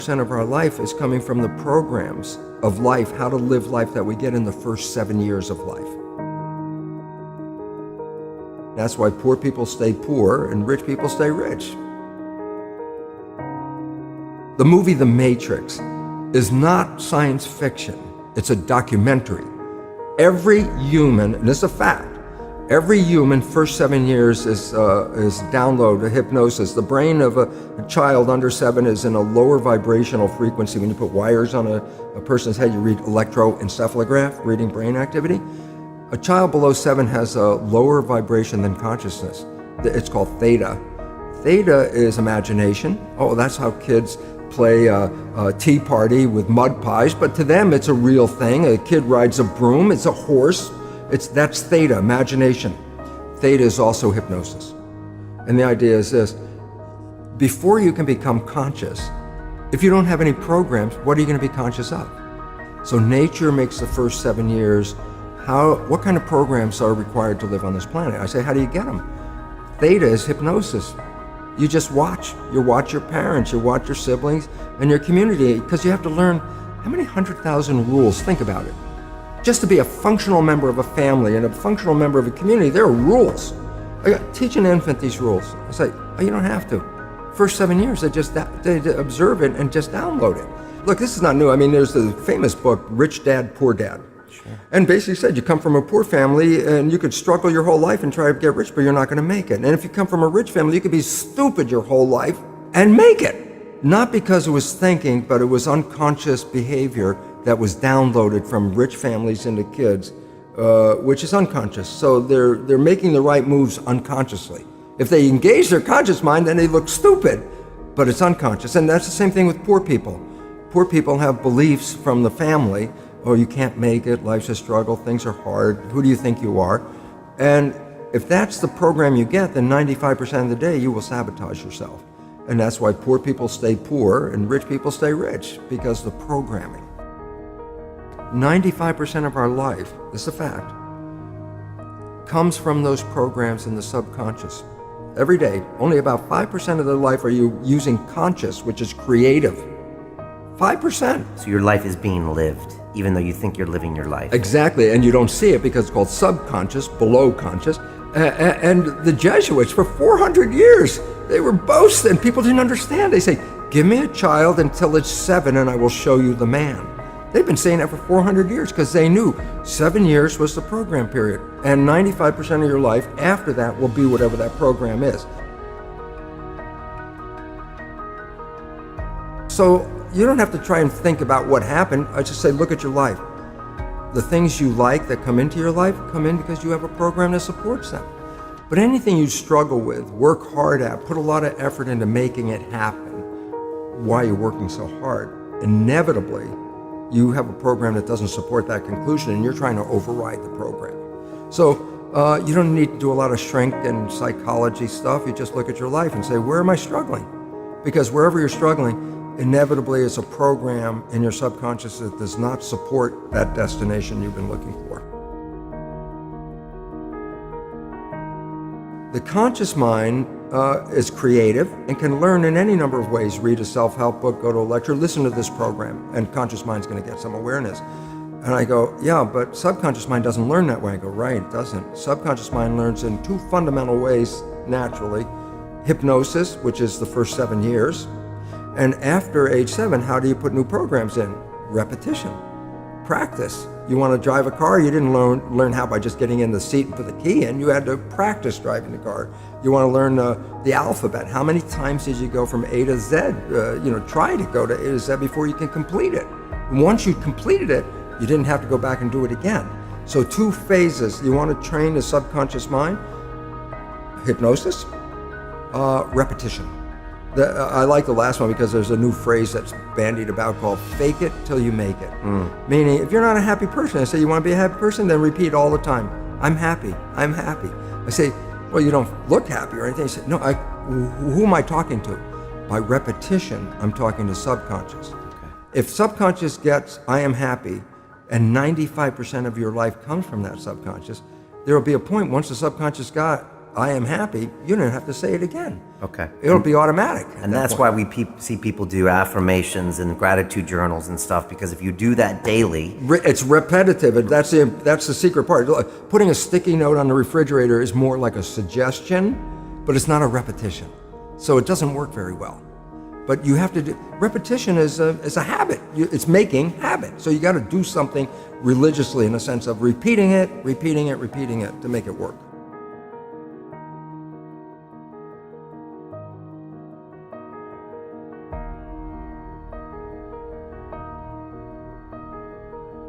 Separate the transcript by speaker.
Speaker 1: Of our life is coming from the programs of life, how to live life that we get in the first 7 years of life. That's why poor people stay poor and rich people stay rich. The movie The Matrix is not science fiction, it's a documentary. Every human, and this is a fact, every human first 7 years is download a hypnosis. The brain of a child under 7 is in a lower vibrational frequency. When you put wires on a person's head, you read electroencephalograph, reading brain activity. A child below 7 has a lower vibration than consciousness. It's called theta. Theta is imagination. Oh, that's how kids play a tea party with mud pies, but to them it's a real thing. A kid rides a broom, it's a horse. That's theta, imagination. Theta is also hypnosis. And the idea is this: before you can become conscious, if you don't have any programs, what are you going to be conscious of? So nature makes the first 7 years. What kind of programs are required to live on this planet? I say, how do you get them? Theta is hypnosis. You just watch. You watch your parents, you watch your siblings, and your community, because you have to learn how many 100,000 rules. Think about it. Just to be a functional member of a family and a functional member of a community, there are rules. Teach an infant these rules. I say, oh, you don't have to. First 7 years, they observe it and just download it. Look, this is not new. I mean, there's the famous book, Rich Dad, Poor Dad. Sure. And basically said you come from a poor family and you could struggle your whole life and try to get rich, but you're not going to make it. And if you come from a rich family, you could be stupid your whole life and make it. Not because it was thinking, but it was unconscious behavior that was downloaded from rich families into kids, which is unconscious. So they're making the right moves unconsciously. If they engage their conscious mind, then they look stupid, but it's unconscious. And that's the same thing with poor people. Poor people have beliefs from the family. Oh, you can't make it, life's a struggle, things are hard, who do you think you are? And if that's the program you get, then 95% of the day you will sabotage yourself. And that's why poor people stay poor and rich people stay rich, because the programming. 95% of our life, this is a fact, comes from those programs in the subconscious. Every day, only about 5% of their life are you using conscious, which is creative. 5%.
Speaker 2: So your life is being lived, even though you think you're living your life.
Speaker 1: Exactly, and you don't see it because it's called subconscious, below conscious. And the Jesuits, for 400 years, they were boasting. People didn't understand. They say, give me a child until it's 7 and I will show you the man. They've been saying that for 400 years because they knew 7 years was the program period. And 95% of your life after that will be whatever that program is. So you don't have to try and think about what happened. I just say, look at your life. The things you like that come into your life come in because you have a program that supports them. But anything you struggle with, work hard at, put a lot of effort into making it happen, why you're working so hard, inevitably, you have a program that doesn't support that conclusion and you're trying to override the program. So you don't need to do a lot of shrink and psychology stuff. You just look at your life and say, where am I struggling? Because wherever you're struggling, inevitably it's a program in your subconscious that does not support that destination you've been looking for. The conscious mind is creative and can learn in any number of ways. Read a self-help book, go to a lecture, listen to this program, and conscious mind's going to get some awareness. And I go, yeah, but subconscious mind doesn't learn that way. I go, right, it doesn't. Subconscious mind learns in 2 fundamental ways naturally. Hypnosis, which is the first 7 years. And after age 7, how do you put new programs in? Repetition, practice. You want to drive a car, you didn't learn how by just getting in the seat and put the key in. You had to practice driving the car. You want to learn the alphabet. How many times did you go from A to Z? Try to go to A to Z before you can complete it. And once you completed it, you didn't have to go back and do it again. So 2 phases. You want to train the subconscious mind. Hypnosis, repetition. I like the last one because there's a new phrase that's bandied about called fake it till you make it. Meaning, if you're not a happy person, I say, you want to be a happy person? Then repeat all the time, I'm happy, I'm happy. I say, well, you don't look happy or anything. I say, no, who am I talking to? By repetition, I'm talking to subconscious. Okay. If subconscious gets, I am happy, and 95% of your life comes from that subconscious, there will be a point once the subconscious got, I am happy, you don't have to say it again.
Speaker 2: Okay.
Speaker 1: It'll be automatic.
Speaker 2: And that's why we see people do affirmations and gratitude journals and stuff, because if you do that daily,
Speaker 1: It's repetitive, and that's the secret part. Putting a sticky note on the refrigerator is more like a suggestion, but it's not a repetition. So it doesn't work very well. But you have to do, repetition is a habit. It's making habit. So you got to do something religiously in the sense of repeating it to make it work.